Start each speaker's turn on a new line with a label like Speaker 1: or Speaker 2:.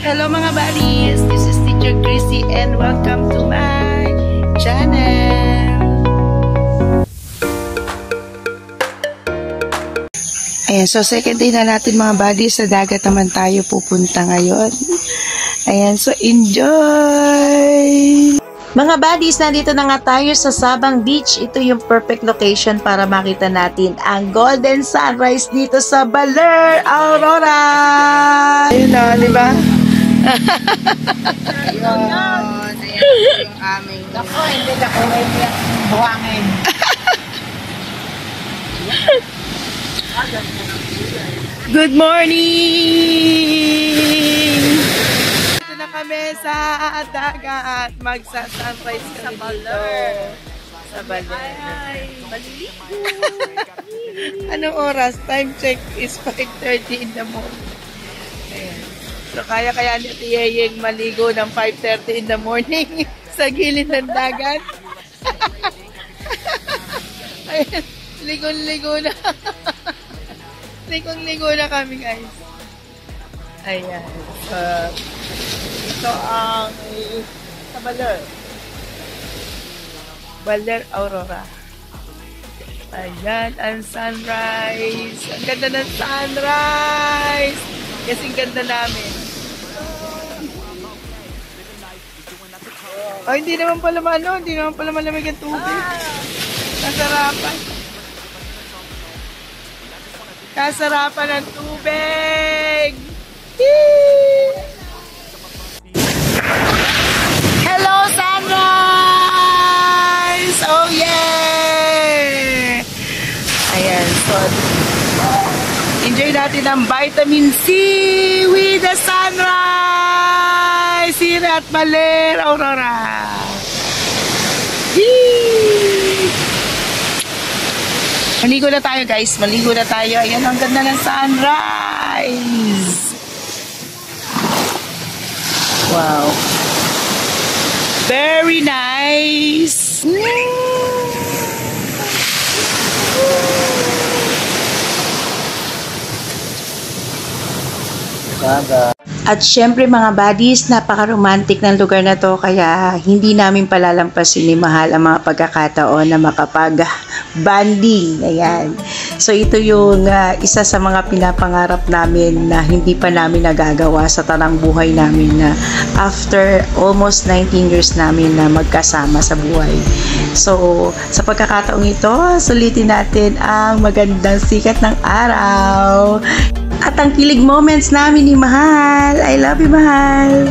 Speaker 1: Hello mga buddies, this is Teacher Chrissy and welcome to my channel. Ayan, so second day na natin mga buddies, sa dagat naman tayo pupunta ngayon. Ayan, so enjoy! Mga buddies, nandito na nga tayo sa Sabang Beach. Ito yung perfect location para makita natin ang golden sunrise dito sa Baler, Aurora! Ayun na, di ba?
Speaker 2: Ayun, ayan yung aming... Ako, hindi ako yung buwangin.
Speaker 1: Good morning! Dito na kami sa dagat. Magsa-sunrise sa Baler. Sa Baler. Ay, maliligo. Anong oras? Time check is 5:30 in the morning. Ayan. So, kaya ni Ate Yeyeng maligo ng 5:30 in the morning sa gilid ng dagat. Ayan, ligo-ligo na. Ligo na kami, guys. Ayan. So, ito ang sa Baler. Baler, Aurora. Ayan, ang sunrise. Ang ganda ng sunrise. Kasing ganda namin. Ay, hindi naman pala hindi naman pala malamig ang tubig. Kasarapan. Kasarapan ng tubig. Yee! Hello, sunrise! Oh, yeah! Ayan, so enjoy natin ang vitamin C with the sunrise here at Baler, Aurora. Yee! Maligo na tayo, guys. Maligo na tayo. Ayan, ang ganda ng sunrise. Wow. Very nice. At syempre mga buddies, napaka-romantic ng lugar na to, kaya hindi namin palalampasin ni Mahal ang mga pagkakataon na makapag-banding. Ayan. So ito yung isa sa mga pinapangarap namin na hindi pa namin nagagawa sa tanang buhay namin, na after almost 19 years namin na magkasama sa buhay. So sa pagkakataong ito, sulitin natin ang magandang sikat ng araw at ang kilig moments namin ni Mahal. I love you, Mahal.